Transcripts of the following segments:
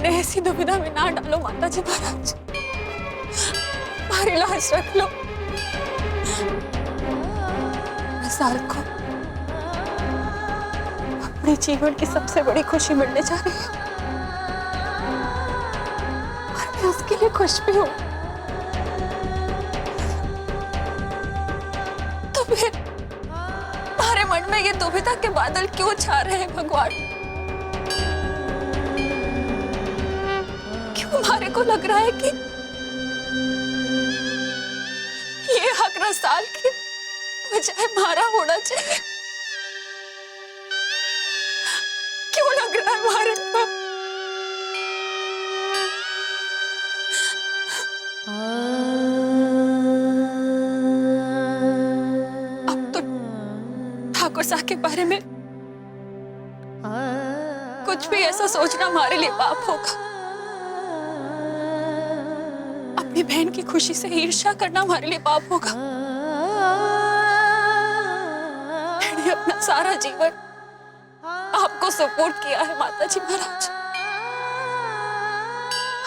मैंने ऐसी दुविधा में ना डालो माता जी महाराज, हमारी लाज रख लो। साल को अपने जीवन की सबसे बड़ी खुशी मिलने जा रही है और मैं उसके लिए खुश भी हूं। तो फिर हमारे मन में ये दुविधा के बादल क्यों छा रहे हैं भगवान? क्यों हमारे को लग रहा है कि ये हक रसाल की बजाय मारा होना चाहिए? क्यों लग रहा है हमारे को? अब तो ठाकुर साहब के बारे में कुछ भी ऐसा सोचना हमारे लिए पाप होगा। अपनी बहन की खुशी से ईर्ष्या करना हमारे लिए पाप होगा। मैंने अपना सारा जीवन आपको सपोर्ट किया है माता जी महाराज।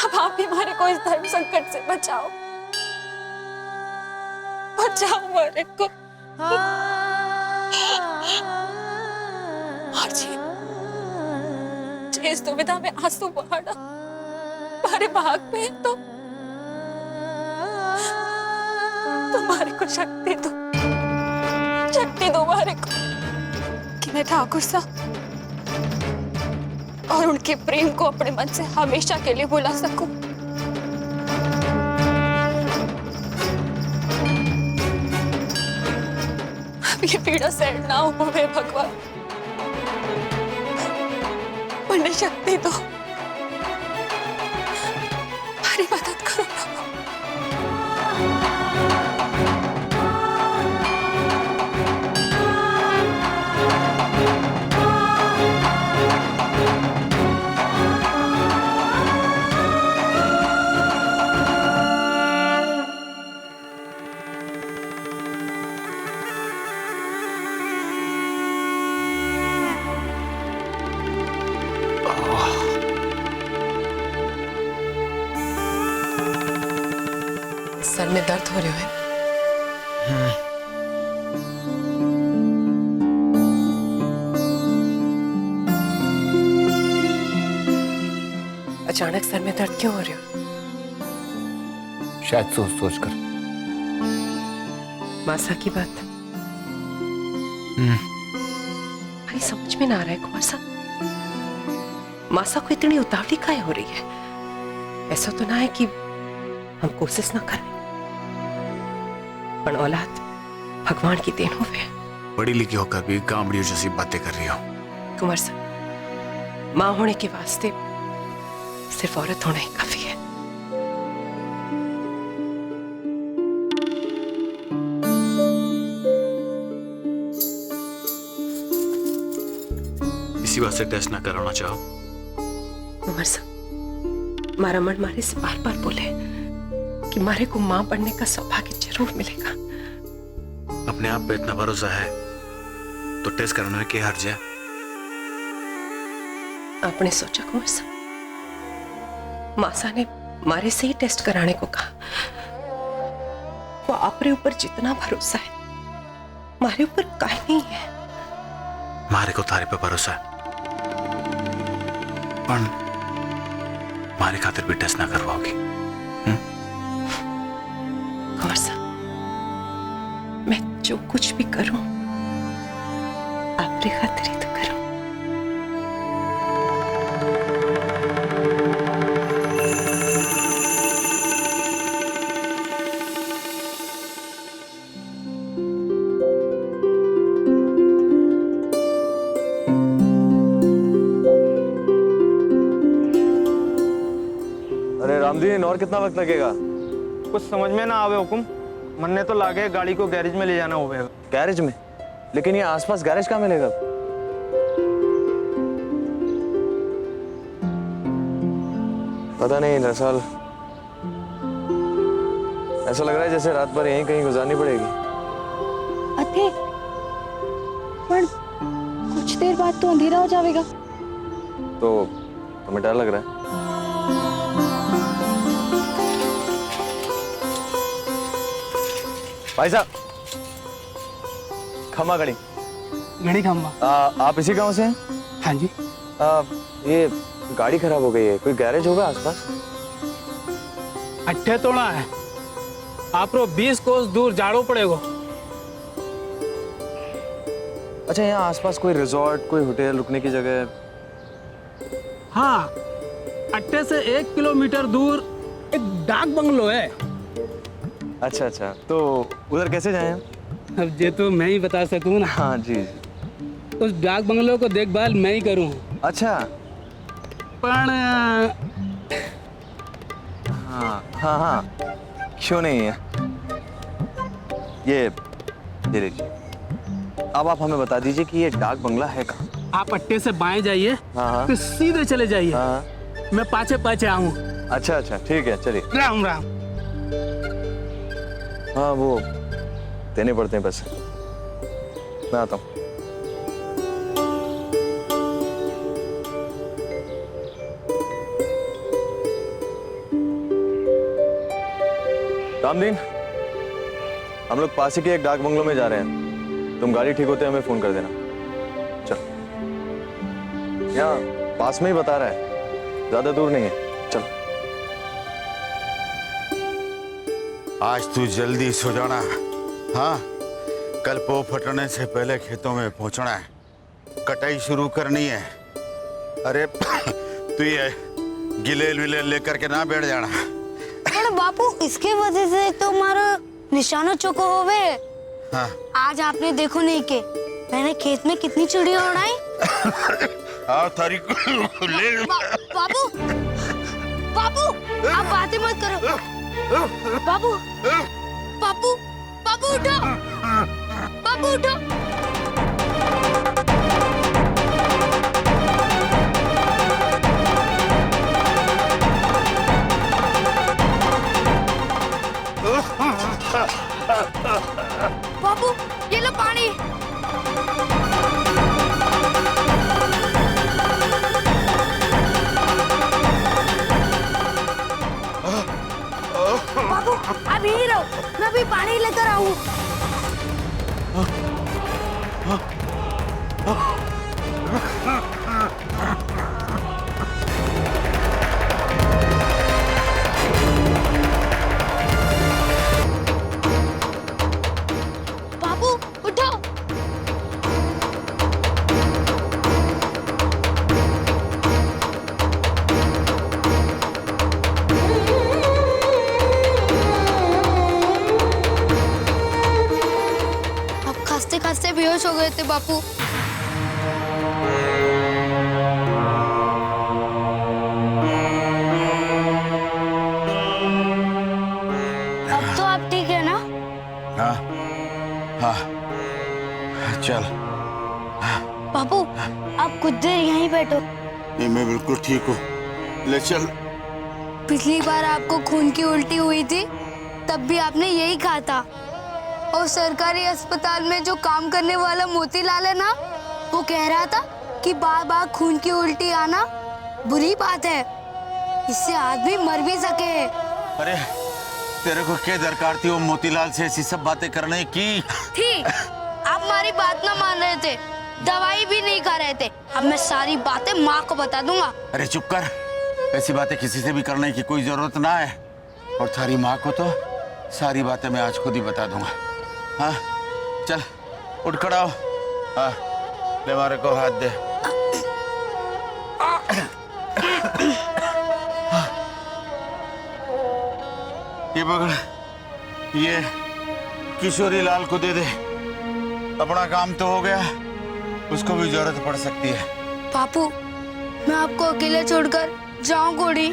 अब आप भी हमारे को इस धर्म संकट से बचाओ, बचाओ हमारे को। और जी इस दुविधा में आंसू बहाना हमारे भाग में है तो तुम्हारे को शक्ति दो हमारे को कि मैं ठाकुर साहब और उनके प्रेम को अपने मन से हमेशा के लिए भुला सकूं। अब ये पीड़ा सहन ना हो भगवान, मुझे शक्ति दो, हमारी मदद करो प्रभु। सर में दर्द हो रहा है। अचानक सर में दर्द क्यों हो रहा है? शायद सोच सोच कर। मासा की बात भाई समझ में ना आ रहा है कुमार साहब। मासा को इतनी उतावली काहे हो रही है? ऐसा तो ना है कि हम कोशिश ना करें, पर औलाद भगवान की देन हो गए। बड़ी लिखी होकर भी गामड़ियों जैसी बातें कर रही हो। कुमार साहब, मां होने के वास्ते सिर्फ औरत होना ही काफी है। इसी बात से टेस्ट ना कराना चाहो? कुमार साहब, मारा मन मारे से बार बार बोले कि मारे को मां बनने का सौभाग्य जरूर मिलेगा। अपने आप पे इतना भरोसा है तो टेस्ट कराने में क्या हर्ज है? आपने सोचा कुमार साहब, मासा ने मारे से ही टेस्ट कराने को कहा। वो आपरे ऊपर जितना भरोसा है मारे ऊपर काहे नहीं है। मारे को तारे पे भरोसा है, पर मारे खातिर भी टेस्ट ना करवाओगी? कुमार साहब, मैं जो कुछ भी करूं आपके खातिर ही तो करूं। अरे रामदीन, और कितना वक्त लगेगा? कुछ समझ में ना आवे हुकुम। मन्ने तो लागे गाड़ी को गैरेज में ले जाना होगा। गैरेज में? लेकिन ये आसपास गैरेज कहाँ मिलेगा? पता नहीं दरअसल, ऐसा लग रहा है जैसे रात भर यहीं कहीं गुजारनी पड़ेगी। अथे, पर कुछ देर बाद तो अंधेरा हो जाएगा। तो तुम्हें डर लग रहा है? भाई साहब, खम्मा गड़ी। गणी खम्बा। आप इसी गांव से हैं? हाँ जी। ये गाड़ी खराब हो गई है, कोई गैरेज होगा आसपास? अट्ठे तोड़ा है, आप 20 कोस दूर जाड़ो पड़ेगा। अच्छा, यहाँ आसपास कोई रिजॉर्ट, कोई होटल, रुकने की जगह? हाँ, अट्ठे से 1 किलोमीटर दूर एक डाक बंगलो है। अच्छा अच्छा, तो उधर कैसे जाएं हम? अब ये तो मैं ही बता सकूँ ना। हाँ जी। उस डाक बंगलो को देखभाल मैं ही करूँ। अच्छा। पर हाँ हाँ हाँ, क्यों नहीं है। ये लीजिए। अब आप हमें बता दीजिए कि ये डाक बंगला है कहाँ? आप अट्टे से बाएं जाइए, हाँ। फिर सीधे चले जाइए। हाँ। मैं पाछे पाछे आऊँ। अच्छा अच्छा, ठीक है, चलिए। राम राम। हाँ, वो देने पड़ते हैं पैसे। मैं आता हूँ। रामदीन, हम लोग पास ही के एक डाक बंगलो में जा रहे हैं। तुम गाड़ी ठीक होते हमें फोन कर देना। चल, यहाँ पास में ही बता रहा है, ज्यादा दूर नहीं है। चल। आज तू जल्दी सो जाना। हाँ, कल पो फटने से पहले खेतों में पहुंचना है, कटाई शुरू करनी है। अरे तू ये गिलेल विलेल लेकर के ना बैठ जाना। पर बापू, इसके वजह से तो हमारा निशाना चौको हो गए। हाँ। आज आपने देखो नहीं के मैंने खेत में कितनी चिड़िया उड़ाई। आओ थारी ले। बाबू, बाबू, आप बातें मत करो। बाबू, बाबू, बाबू उठो, बाबू उठो। बाबू, ये लो पानी। बाबू, अब यहीं रहो, मैं भी पानी लेकर आऊं। बाबू, उठो। अब खांसते खांसते बेहोश हो गए थे बापू। अब तो आप ठीक है ना? हाँ हाँ, चल। बाबू, आप कुछ देर यहीं बैठो। नहीं, मैं बिल्कुल ठीक हूँ, ले चल। पिछली बार आपको खून की उल्टी हुई थी, तब भी आपने यही कहा था। और सरकारी अस्पताल में जो काम करने वाला मोतीलाल है ना, वो कह रहा था कि बार बार खून की उल्टी आना बुरी बात है, इससे आदमी मर भी सके। अरे तेरे को क्या दरकार थी वो मोतीलाल से ऐसी सब बातें करने की? थी, आप हमारी बात ना मान रहे थे, दवाई भी नहीं खा रहे थे। अब मैं सारी बातें माँ को बता दूंगा। अरे चुप कर, ऐसी बातें किसी से भी करने की कोई जरूरत ना है। और थारी माँ को तो सारी बातें मैं आज खुद ही बता दूंगा। हाँ, चल उठ खड़ा हो। हाँ, ले मारे को हाथ दे। ये पकड़, ये किशोरी लाल को दे दे। अपना काम तो हो गया, उसको भी जरूरत पड़ सकती है। बापू, मैं आपको अकेले छोड़कर जाऊं कोड़ी?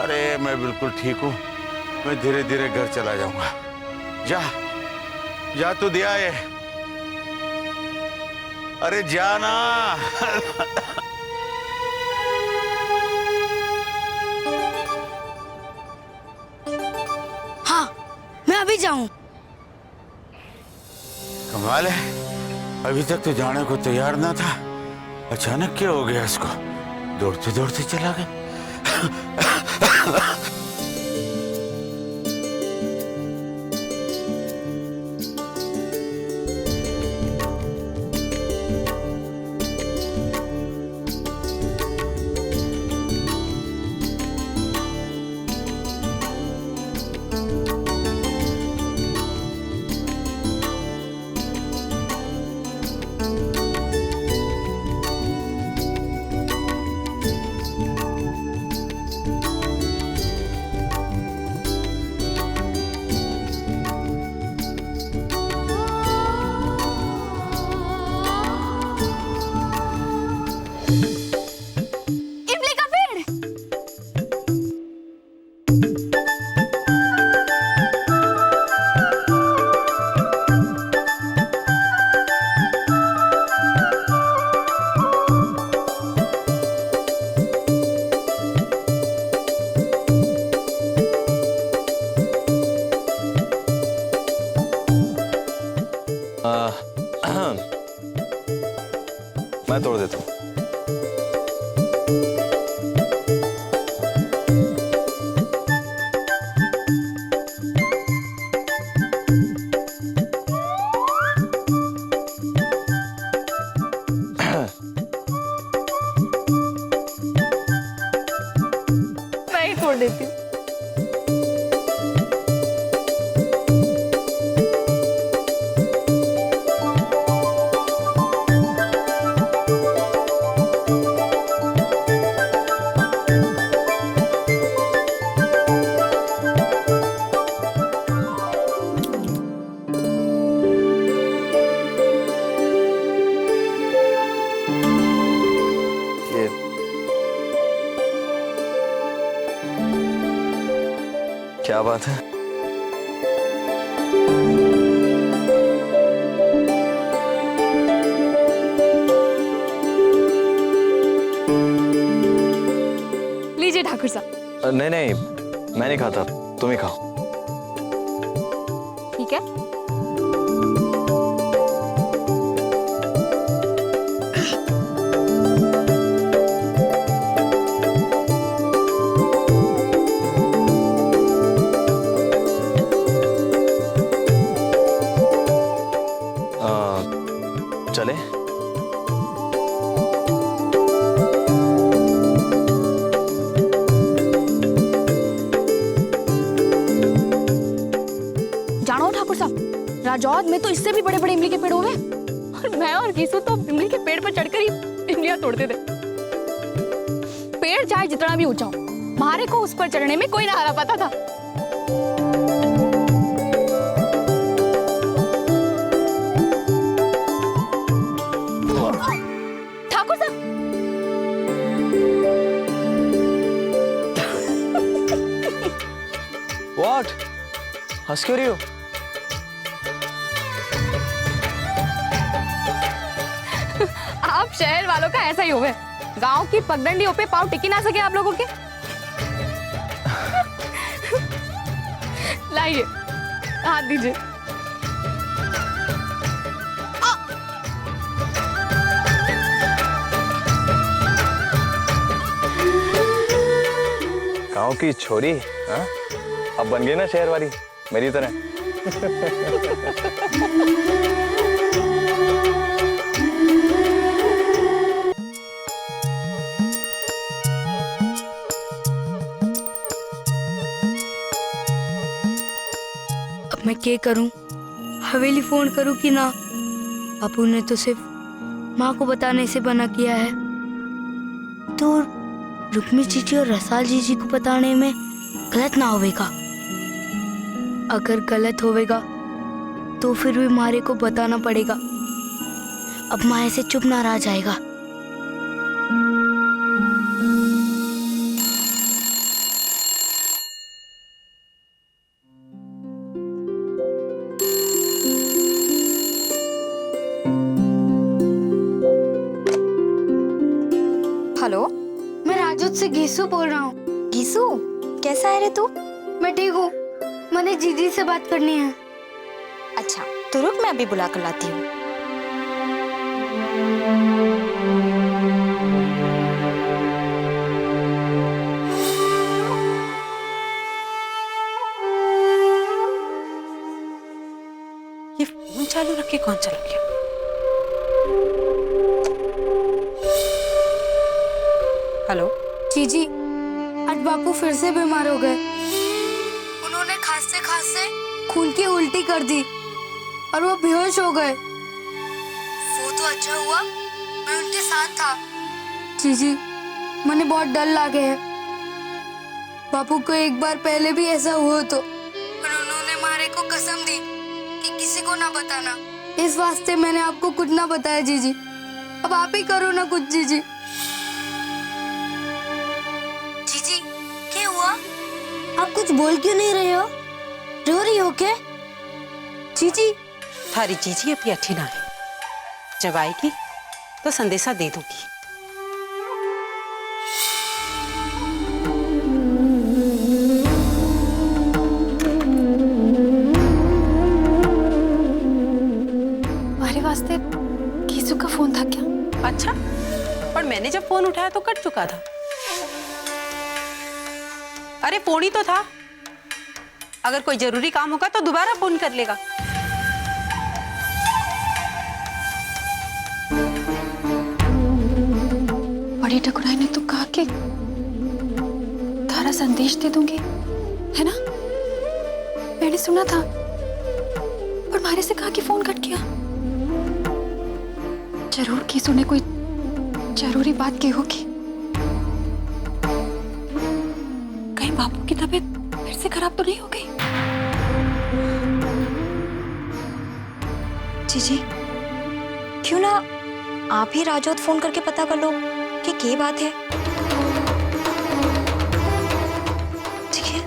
अरे मैं बिल्कुल ठीक हूँ, मैं धीरे धीरे घर चला जाऊंगा। जा जा, तू दिया है। अरे जाना। हाँ, मैं अभी जाऊं। कमाल है, अभी तक तो जाने को तैयार ना था, अचानक क्या हो गया इसको? दौड़ते दौड़ते चला गया। इमली का पेड़। मैं तोड़ देता हूँ। मैं ही तोड़ देती हूँ। ये क्या बात है? लीजिए ठाकुर साहब। नहीं नहीं, मैं नहीं खाता, तुम ही खाओ। ठीक है। चले? जानो ठाकुर साहब, राजौद में तो इससे भी बड़े बड़े इमली के पेड़ हुए और मैं और गीसू तो इमली के पेड़ पर चढ़कर ही इमलियां तोड़ते थे। पेड़ चाहे जितना भी ऊंचा हो, हमारे को उस पर चढ़ने में कोई ना हरा पाता था। ठाकुर साहब, व्हाट? हंस क्यों रही हो? आप शहर वालों का ऐसा ही हुए। गांव की पगडंडियों पे पाँव टिकी ना सके आप लोगों के। लाइए, हाथ दीजिए। गाँव की छोरी, हाँ? अब बन गई ना शहर वाली मेरी तरह। अब मैं क्या करूं? हवेली फोन करूं कि ना? बापू ने तो सिर्फ माँ को बताने से मना किया है, तो रुक्मी जीजी और रसाल जीजी को बताने में गलत ना होवेगा। अगर गलत होवेगा तो फिर भी मारे को बताना पड़ेगा। अब माँ ऐसे चुप ना रह जाएगा। हेलो, मैं राजोत से गीसू बोल रहा हूँ। गीसू, कैसा है रे तू? मैं ठीक हूँ, मैंने जीजी से बात करनी है। अच्छा, तो रुक, मैं अभी बुला कर लाती हूँ। कौन चला गया? हेलो जीजी, आज बापू फिर से बीमार हो गए। उन्होंने खांसते खांसते खून की उल्टी कर दी और वो बेहोश हो गए। वो तो अच्छा हुआ मैं उनके साथ था। जीजी, मुझे बहुत डर लगे है। बापू को एक बार पहले भी ऐसा हुआ तो, पर उन्होंने मारे को कसम दी कि किसी को ना बताना। इस वास्ते मैंने आपको कुछ ना बताया जीजी। अब आप ही करो ना कुछ जीजी। जीजी, क्या हुआ? आप कुछ बोल क्यों नहीं रहे हो? रो रही हो क्या? जीजी, थारी जीजी अभी अच्छी ना है, जब आएगी तो संदेशा दे दूंगी। हमारे वास्ते कीसू का फोन था क्या? अच्छा, पर मैंने जब फोन उठाया तो कट चुका था। अरे फोन ही तो था, अगर कोई जरूरी काम होगा तो दोबारा फोन कर लेगा। बड़ी ठकुराई ने तो कहा कि थारा संदेश दे दूंगी, है ना? मैंने सुना था, पर मारे से कहा कि फोन कट गया। जरूर कीसू ने कोई जरूरी बात की होगी। कहीं बापू की तबीयत फिर से खराब तो नहीं हो गई? जीजी, क्यों ना आप ही राजोत फोन करके पता कर लो कि क्या बात है। ठीक है?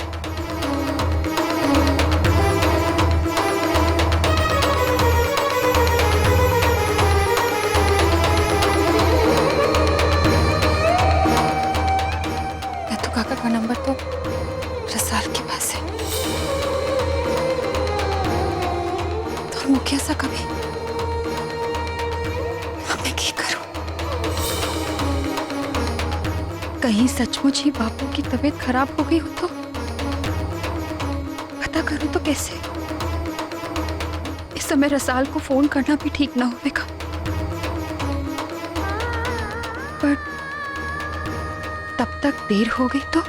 नथु काका का नंबर तो रसाल के पास है, तो मुखिया सा कभी मैं क्या करूं? कहीं सचमुच ही बापू की तबीयत खराब हो गई हो तो पता करूं तो कैसे? इस समय रसाल को फोन करना भी ठीक ना होगा, पर तब तक देर हो गई तो